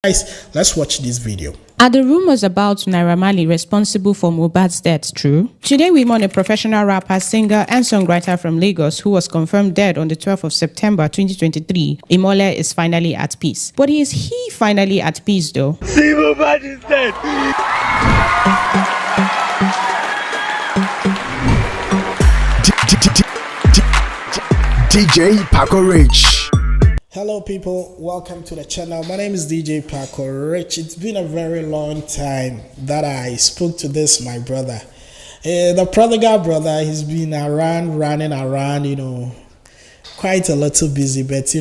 Guys, let's watch this video. Are the rumors about Naira Marley responsible for Mohbad's death true? Today we mourn a professional rapper, singer and songwriter from Lagos who was confirmed dead on the 12th of September 2023. Imole is finally at peace. But is he finally at peace though? See, Mohbad is dead! DJ Paco Rich. Hello people, welcome to the channel. My name is DJ Paco Rich. It's been a very long time that I spoke to this my brother. The prodigal brother, he's been running around, quite a little busy, but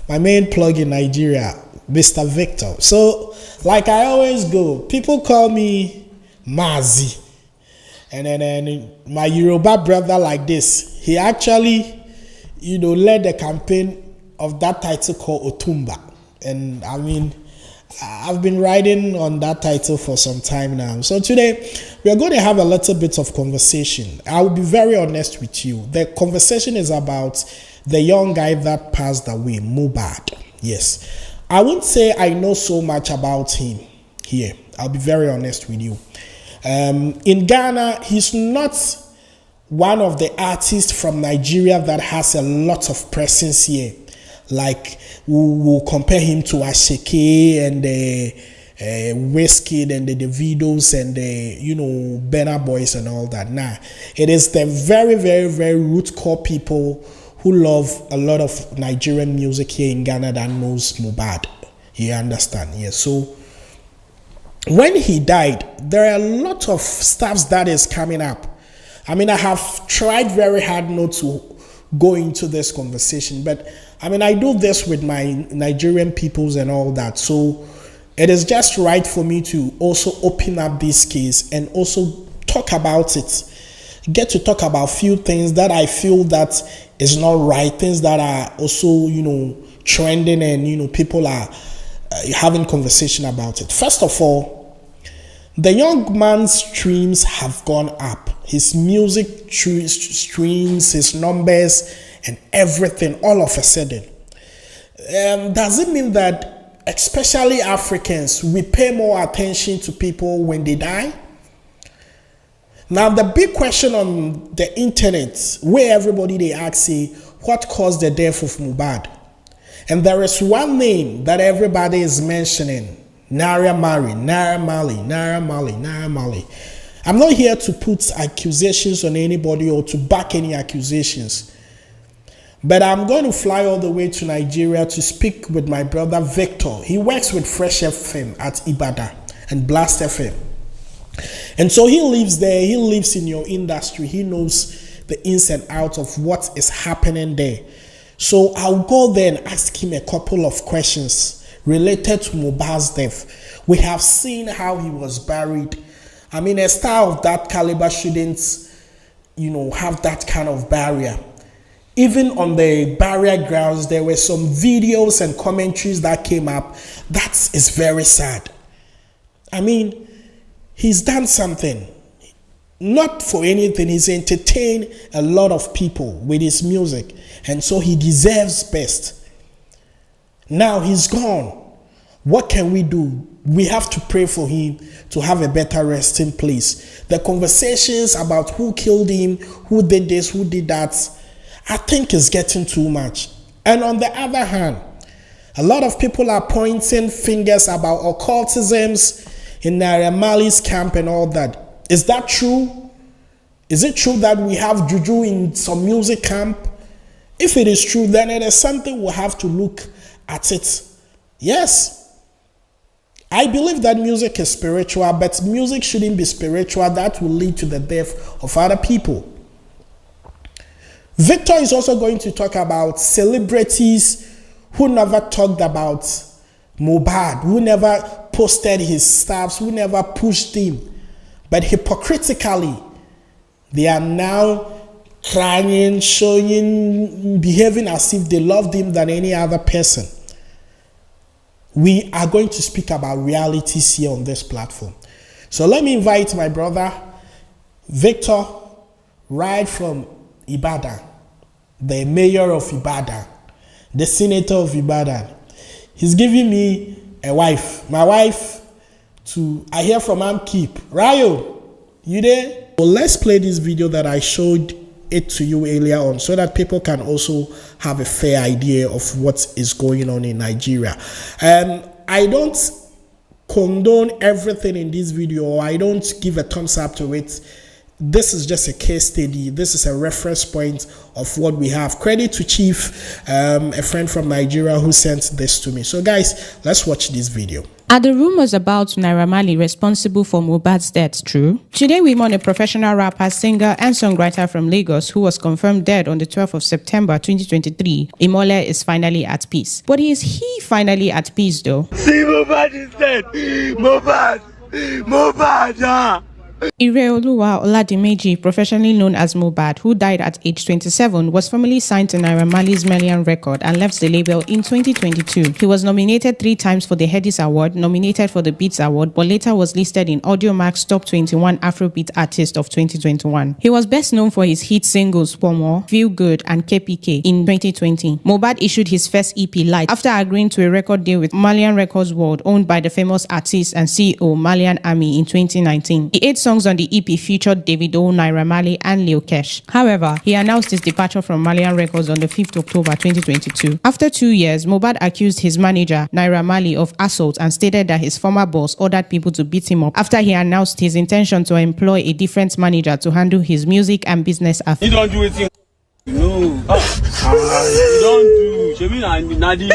my main plug in Nigeria, Mr. Victor. So like I always go, people call me Mazi. And then my Yoruba brother like this, he actually led the campaign of that title called Otumba. And I mean, I've been riding on that title for some time now. So today, we are going to have a little bit of conversation. I will be very honest with you. The conversation is about the young guy that passed away, Mohbad. Yes. I won't say I know so much about him here. I'll be very honest with you. In Ghana, he's not one of the artists from Nigeria that has a lot of presence here. Like, we'll compare him to Ashake and the Wizkid and the Davidos and the, Burna Boys and all that. Nah, it is the very, very, very root core people who love a lot of Nigerian music here in Ghana that knows Mohbad. You understand? Yes. So, when he died, there are a lot of stuff that is coming up. I mean, I have tried very hard not to go into this conversation, but I mean, I do this with my Nigerian peoples and all that. So it is just right for me to also open up this case and also talk about it. Get to talk about few things that I feel that is not right, things that are also, trending and, people are having conversation about it. First of all, the young man's streams have gone up. His music streams, his numbers, and everything all of a sudden. Does it mean that, especially Africans, we pay more attention to people when they die? Now, the big question on the internet, where everybody they ask, what caused the death of Mohbad? And there is one name that everybody is mentioning. Naira Marley. I'm not here to put accusations on anybody or to back any accusations. But I'm going to fly all the way to Nigeria to speak with my brother Victor. He works with Fresh FM at Ibadan and Blast FM. And so he lives there. He lives in your industry. He knows the ins and outs of what is happening there. So I'll go there and ask him a couple of questions related to Mohbad's death. We have seen how he was buried. I mean, a star of that caliber shouldn't, have that kind of barrier. Even on the burial grounds, there were some videos and commentaries that came up. That is very sad. I mean, he's done something. Not for anything. He's entertained a lot of people with his music. And so he deserves best. Now he's gone. What can we do? We have to pray for him to have a better resting place. The conversations about who killed him, who did this, who did that, I think is getting too much. And on the other hand, a lot of people are pointing fingers about occultisms in Naira Marley's camp and all that. Is that true? Is it true that we have juju in some music camp? If it is true, then it is something we'll have to look at it. Yes. I believe that music is spiritual, but music shouldn't be spiritual. That will lead to the death of other people. Victor is also going to talk about celebrities who never talked about Mohbad, who never posted his stuff, who never pushed him. But hypocritically, they are now crying, showing, behaving as if they loved him than any other person. We are going to speak about realities here on this platform. So let me invite my brother, Victor, right from Ibadan, the mayor of Ibadan, the senator of Ibadan. He's giving me a wife. My wife I hear from Keep. Rayo, you there? Well, let's play this video that I showed it to you earlier on so that people can also have a fair idea of what is going on in Nigeria. And I don't condone everything in this video, or I don't give a thumbs up to it. This is just a case study. This is a reference point of what we have. Credit to Chief, a friend from Nigeria who sent this to me. So guys, let's watch this video. Are the rumors about Naira Marley responsible for Mohbad's death true? Today we mourn a professional rapper, singer, and songwriter from Lagos who was confirmed dead on the 12th of September 2023. Imole is finally at peace. But is he finally at peace though? See, Mohbad is dead! Mohbad! Ireoluwa Oladimeji, professionally known as Mohbad, who died at age 27, was formally signed to Naira Marley's Malian record and left the label in 2022. He was nominated 3 times for the Headies Award, nominated for the Beats Award, but later was listed in Audiomack's Top 21 Afrobeat Artist of 2021. He was best known for his hit singles Pomo, Feel Good, and KPK in 2020. Mohbad issued his first EP Light after agreeing to a record deal with Malian Records World, owned by the famous artist and CEO Malian Army in 2019. The 8 songs on the EP featured Davido, Naira Marley, and Lil Kesh. However, he announced his departure from Malian Records on the 5th October 2022. After 2 years, Mohbad accused his manager, Naira Marley, of assault and stated that his former boss ordered people to beat him up after he announced his intention to employ a different manager to handle his music and business affairs. You don't do it. No. You don't do. She mean I'm Nadi.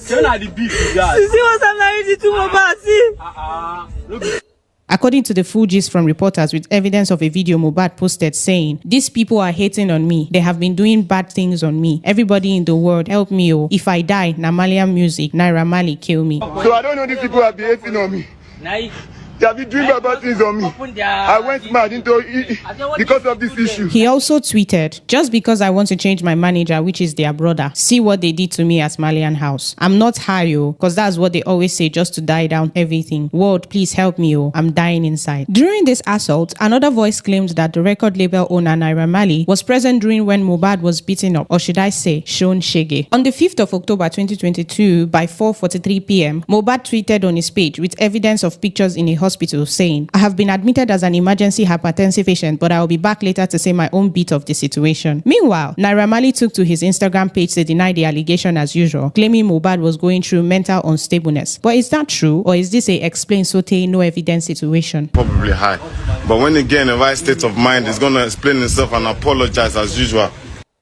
She not the beef you got. You see what I'm married to Mohbad? See? Look. According to the full gist from reporters with evidence of a video Mohbad posted saying, "These people are hating on me. They have been doing bad things on me. Everybody in the world, help me. Oh. If I die, na Malian music, Naira Marley kill me." So I don't know these people have been hating on me. They have been doing bad things on me. I went mad because of this issue. He also tweeted, "Just because I want to change my manager, which is their brother, see what they did to me at Malian House. I'm not high, because that's what they always say just to die down everything. World, please help me, I'm dying inside." During this assault, another voice claimed that the record label owner Naira Marley was present during when Mohbad was beaten up, or should I say, shown shege. On the 5th of October 2022, by 4:43 p.m., Mohbad tweeted on his page with evidence of pictures in a hospital saying, "I have been admitted as an emergency hypertensive patient, but I will be back later to say my own bit of the situation." Meanwhile, Naira Marley took to his Instagram page to deny the allegation as usual, claiming Mohbad was going through mental unstableness. But is that true, or is this a explain sote no evidence situation? Probably high. But when again, in the right state of mind, is going to explain himself and apologize as usual.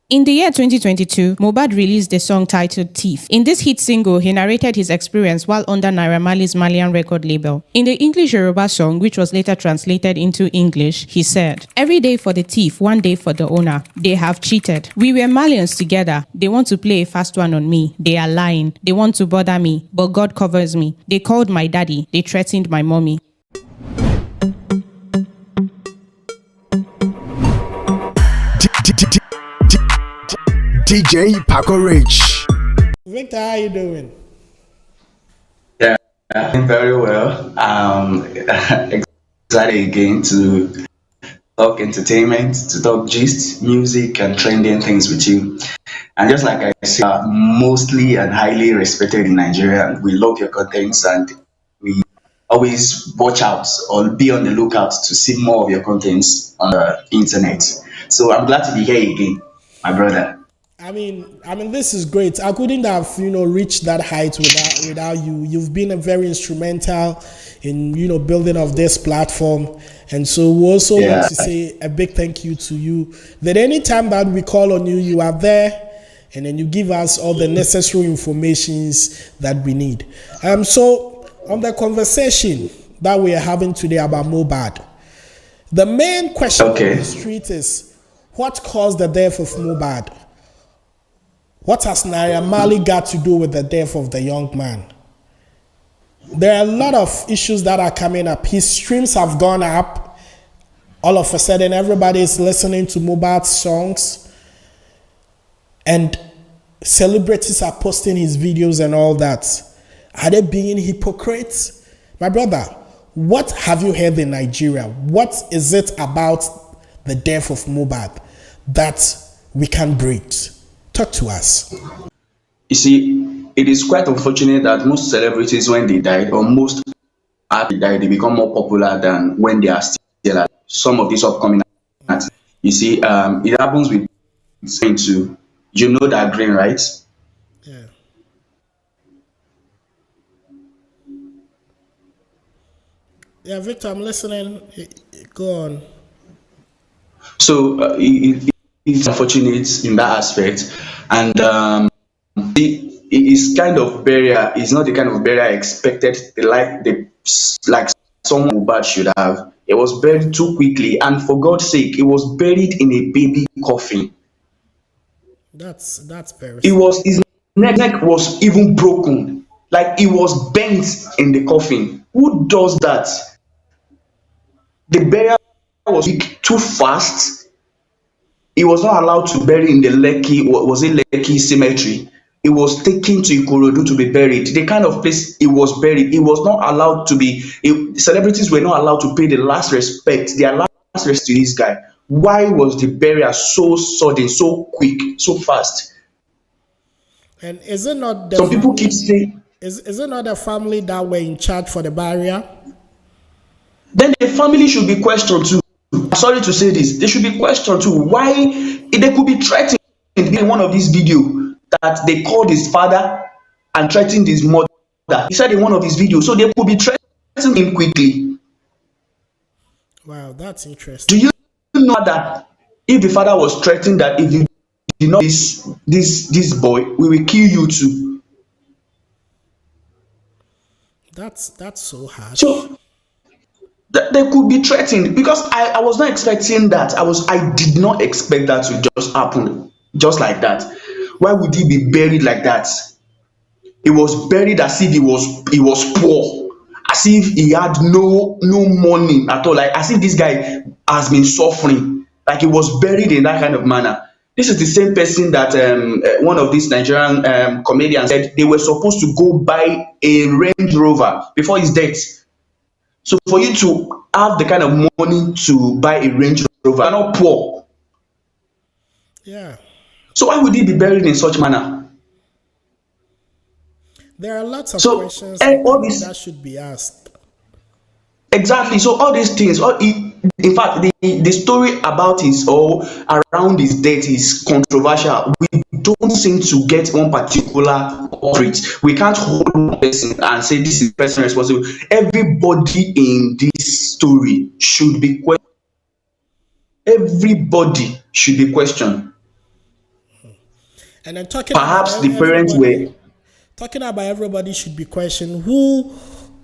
In the year 2022, Mohbad released a song titled Thief. In this hit single, he narrated his experience while under Naira Marley's Malian record label. In the English Yoruba song, which was later translated into English, he said, "Every day for the thief, one day for the owner. They have cheated. We were Malians together. They want to play a fast one on me. They are lying. They want to bother me, but God covers me. They called my daddy. They threatened my mommy." DJ Paco Rich. Victor, how you doing? Yeah, I'm very well. Excited again to talk entertainment, to talk gist, music, and trending things with you. And just like I said, mostly and highly respected in Nigeria. We love your contents and we always watch out or be on the lookout to see more of your contents on the internet. So I'm glad to be here again, my brother. I mean, this is great. I couldn't have, reached that height without you. You've been a very instrumental in, building of this platform. And so we also want to say a big thank you to you. That any time that we call on you, you are there, and then you give us all the necessary informations that we need. So on the conversation that we are having today about Mohbad, the main question on the street is, what caused the death of Mohbad? What has Naira Marley got to do with the death of the young man? There are a lot of issues that are coming up. His streams have gone up. All of a sudden, everybody is listening to Mohbad's songs. And celebrities are posting his videos and all that. Are they being hypocrites? My brother, what have you heard in Nigeria? What is it about the death of Mohbad that we can breathe? Talk to us. You see, it is quite unfortunate that most celebrities, when they died, or most after they die, they become more popular than when they are still alive. Some of these upcoming actors, you see, it happens with saying too. You know that green, right? Yeah. Yeah, Victor, I'm listening. Go on. So it's unfortunate in that aspect, and it is kind of burial. It's not the kind of burial I expected. Like someone bad should have. It was buried too quickly, and for God's sake, it was buried in a baby coffin. That's very It sad. was his neck was even broken, like it was bent in the coffin. Who does that? The burial was too fast. He was not allowed to bury in the Lekki, was it Lekki cemetery? It was taken to Ikorodu to be buried. The kind of place it was buried, it was not allowed to be. Celebrities were not allowed to pay the last respect, their last respect to this guy. Why was the burial so sudden, so quick, so fast? And is it not the Some people keep family? saying, Is it not the family that were in charge for the barrier? then the family should be questioned too. I'm sorry to say this, they should be questioned too. Why they could be threatened in one of these videos that they called his father and threatened his mother. He said in one of his videos, so they could be threatening him quickly. Wow, that's Do interesting. you know that if the father was threatened that if you did not this boy, we will kill you too? That's so harsh. So they could be threatened because I was not expecting that. I did not expect that to just happen just like that. Why would he be buried like that? He was buried as if he was poor, as if he had no money at all, like as if this guy has been suffering, like he was buried in that kind of manner. This is the same person that one of these Nigerian comedians said they were supposed to go buy a Range Rover before his death. So for you to have the kind of money to buy a Range Rover, you're not poor. Yeah. So why would he be buried in such manner? There are lots of So questions I all think this that should be asked. exactly. So all these things, in fact, the story about his or around his death is controversial. We don't seem to get one particular culprit. We can't hold one person and say this is the person responsible. Everybody in this story should be questioned. Everybody should be questioned. And then talking about Perhaps the parents everybody, were. should be questioned. Who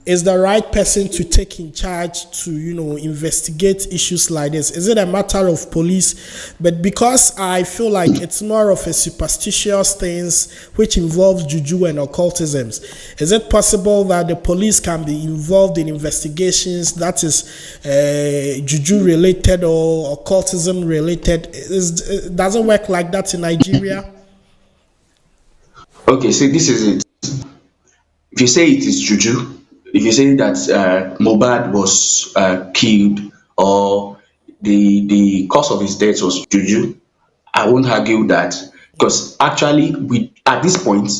is the right person to take in charge to, investigate issues like this? Is it a matter of police? But because I feel like it's more of a superstitious things which involves juju and occultisms, is it possible that the police can be involved in investigations that is juju related or occultism related? It doesn't work like that in Nigeria. Okay, so this is it. If you say it is juju, if you say that Mohbad was killed or the cause of his death was juju, I won't argue that because actually we at this point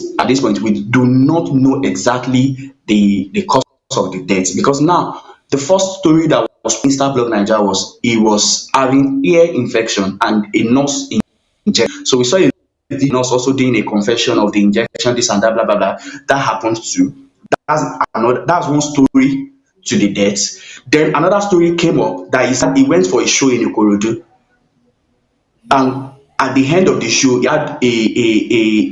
we do not know exactly the cause of the death because now the first story that was Insta Blog Nigeria was he was having ear infection and a nurse injection. So we saw a the nurse also doing a confession of the injection, this and that, blah blah blah. That happened too. That's one story to the death. Then another story came up that he said he went for a show in Ikorodu, and at the end of the show, he had a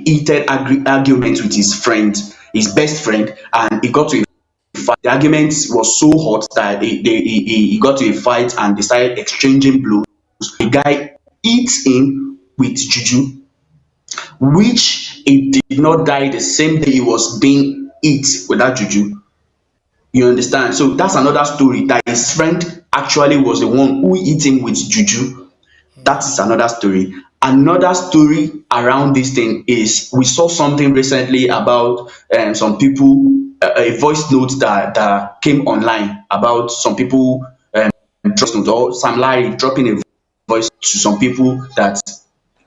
heated argument with his friend, his best friend, and he got to a fight. The argument was so hot that he got to a fight and they started exchanging blows. The guy hits him with juju, which he did not die the same day he was being hit with that juju. You understand? So that's another story that his friend actually was the one who hit him with juju. That is another story. Another story around this thing is we saw something recently about some people, a voice note that came online about some people, voice note, or Sam Larry dropping a voice to some people that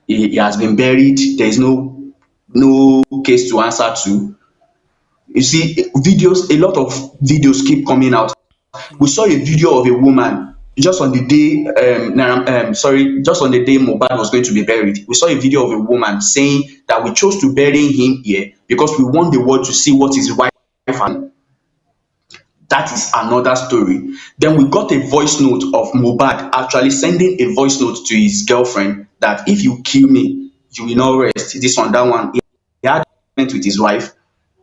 he has been buried. There is no no case to answer to. You see, videos, a lot of videos keep coming out. We saw a video of a woman just on the day, just on the day Mohbad was going to be buried. We saw a video of a woman saying that we chose to bury him here because we want the world to see what his wife and that is another story. Then we got a voice note of Mohbad actually sending a voice note to his girlfriend that if you kill me, you will not rest. This one, that one. He had an argument with his wife,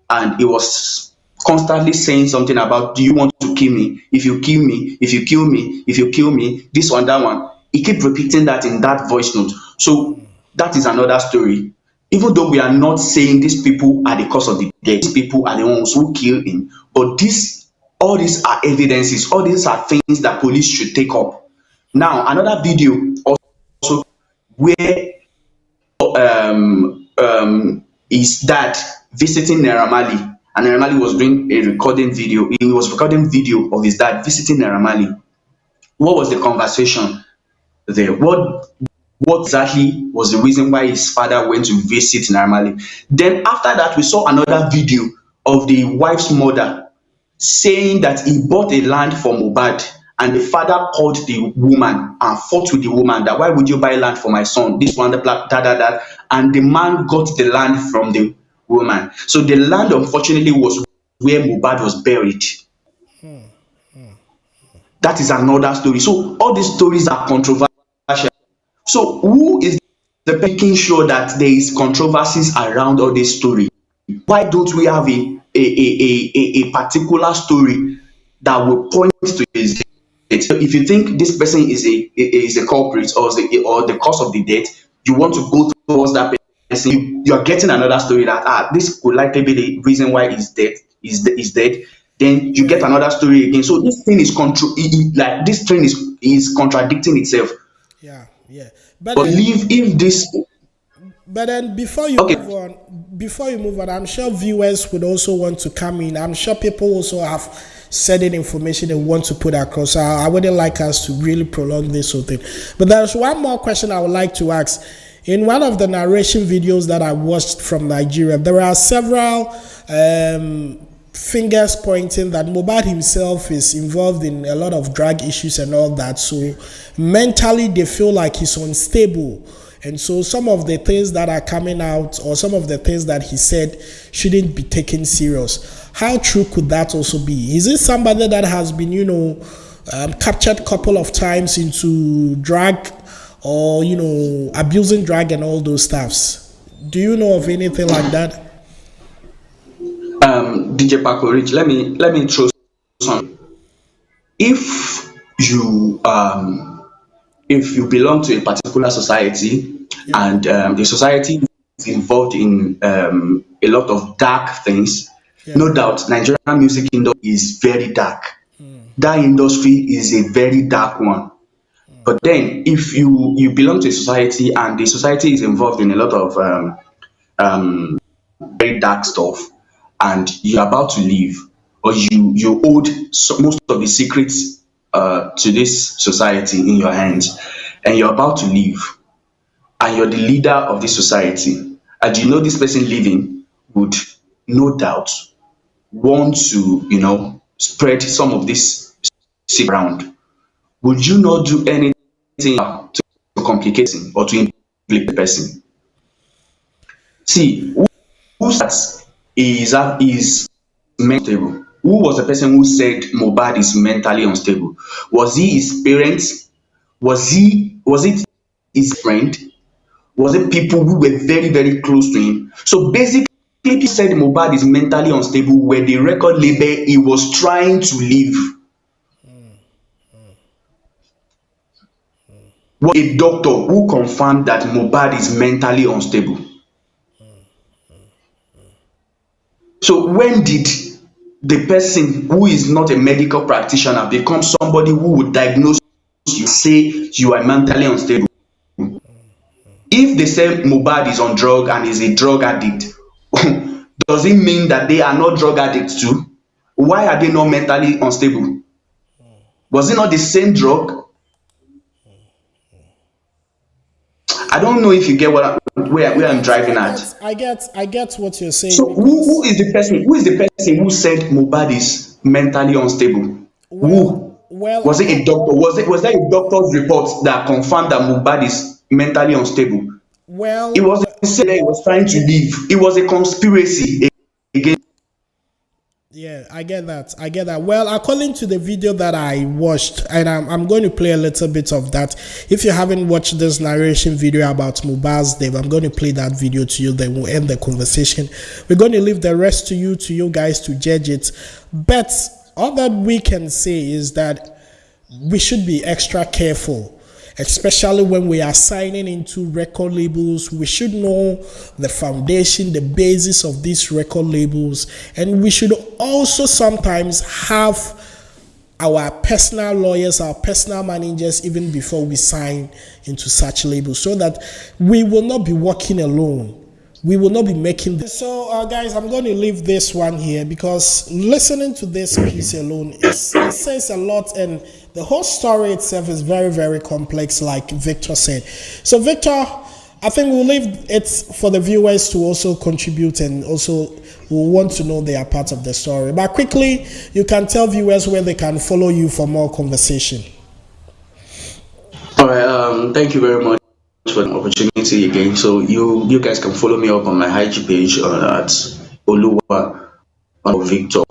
and he was constantly saying something about, do you want to kill me? If you kill me, if you kill me, if you kill me, this one, that one. He kept repeating that in that voice note. So that is another story. Even though we are not saying these people are the cause of the death, these people are the ones who killed him, but all these are evidences, all these are things that police should take up. Now, another video also where his dad visiting Naira Marley, and Naira Marley was doing a recording video. He was recording video of his dad visiting Naira Marley. What was the conversation there? What exactly was the reason why his father went to visit Naira Marley? Then after that, we saw another video of the wife's mother saying that he bought a land for Mohbad, and the father called the woman and fought with the woman that why would you buy land for my son? This one, the black, that, and the man got the land from the woman. So the land, unfortunately, was where Mohbad was buried. That is another story. So all these stories are controversial. So who is making sure that there is controversies around all this story? Why don't we have a particular story that will point to his death? So if you think this person is a culprit or the cause of the death, you want to go towards that person. You are getting another story that this could likely be the reason why he's dead. Is dead. Then you get another story again. So this thing is this train is contradicting itself. Yeah. But leave if this. But then before you move on, I'm sure viewers would also want to come in. I'm sure people also have certain information they want to put across. I wouldn't like us to really prolong this whole thing. But there's one more question I would like to ask. In one of the narration videos that I watched from Nigeria, there are several fingers pointing that Mohbad himself is involved in a lot of drug issues and all that. So mentally they feel like he's unstable. And so some of the things that are coming out or some of the things that he said shouldn't be taken serious. How true could that also be? Is it somebody that has been, captured a couple of times into drug or, abusing drug and all those stuffs? Do you know of anything like that? DJ Paco Rich, let me throw some. If you belong to a particular society and the society is involved in a lot of dark things, no doubt Nigerian music industry is very dark. That industry is a very dark one. But then if you belong to a society and the society is involved in a lot of very dark stuff, and you're about to leave, or you owed most of the secrets to this society in your hands, and you're about to leave, and you're the leader of this society, and you know this person leaving would no doubt want to spread some of this secret around. Would you not do anything to complicate him or to implicate the person? See, who is mentally unstable? Who was the person who said Mohbad is mentally unstable? Was he his parents? Was it his friend? Was it people who were very, very close to him? So basically, people said Mohbad is mentally unstable where the record label he was trying to leave. Was a doctor who confirmed that Mohbad is mentally unstable. So when did the person who is not a medical practitioner become somebody who would diagnose you, say you are mentally unstable? If they say Mohbad is on drug and is a drug addict, does it mean that they are not drug addicts too? Why are they not mentally unstable? Was it not the same drug? I don't know if you get what I'm driving at. I get what you're saying. So who is the person? Who is the person who said Mohbad is mentally unstable? Who? Well, Was it a doctor? Was there a doctor's report that confirmed that Mohbad is mentally unstable? well, It was said that he was trying to leave. It was a conspiracy against. yeah, I get that. Well, according to the video that I watched, and I'm going to play a little bit of that. If you haven't watched this narration video about Mohbad's death, I'm going to play that video to you. Then we'll end the conversation. We're going to leave the rest to you guys to judge it. But all that we can say is that we should be extra careful, especially when we are signing into record labels. We should know the foundation, the basis of these record labels, and we should also sometimes have our personal lawyers, our personal managers, even before we sign into such labels, so that we will not be working alone. We will not be making this. So, guys, I'm going to leave this one here because listening to this piece alone, it says a lot, and the whole story itself is very, very complex, like Victor said. So, Victor, I think we'll leave it for the viewers to also contribute, and also will want to know their part of the story. But quickly, you can tell viewers where they can follow you for more conversation. All right. Thank you very much for the opportunity again. So you guys can follow me up on my IG page at Oluwa or Victor.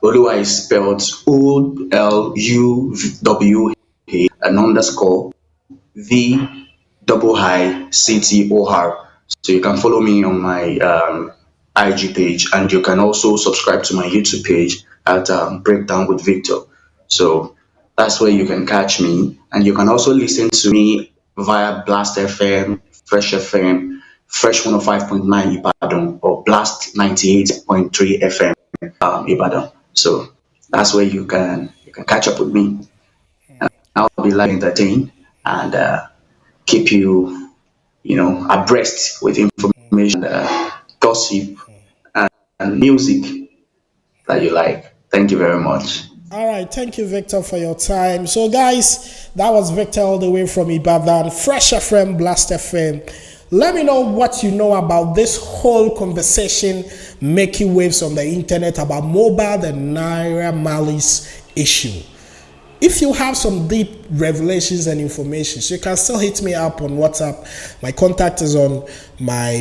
Oluwa is spelled OLUWA and underscore VIICTOR. So you can follow me on my IG page, and you can also subscribe to my YouTube page at Breakdown with Victor. So that's where you can catch me, and you can also listen to me via Blast FM, Fresh FM, Fresh 105.9 Ibadan, or Blast 98.3 FM Ibadan. So that's where you can catch up with me. And I'll be like entertained and keep you, abreast with information, gossip, and music that you like. Thank you very much. All right, thank you, Victor, for your time. So, guys, that was Victor all the way from Ibadan, Fresh FM, Blast FM. Let me know what you know about this whole conversation making waves on the internet about Mohbad and Naira Marley's issue. If you have some deep revelations and information, so you can still hit me up on WhatsApp. My contact is on my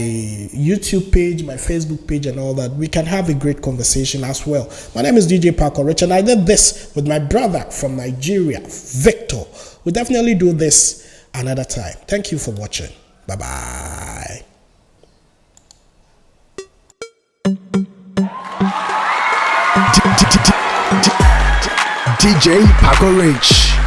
YouTube page, my Facebook page, and all that. We can have a great conversation as well. My name is DJ Parker Rich, and I did this with my brother from Nigeria, Victor. We'll definitely do this another time. Thank you for watching. Bye-bye. DJ Parker Rich.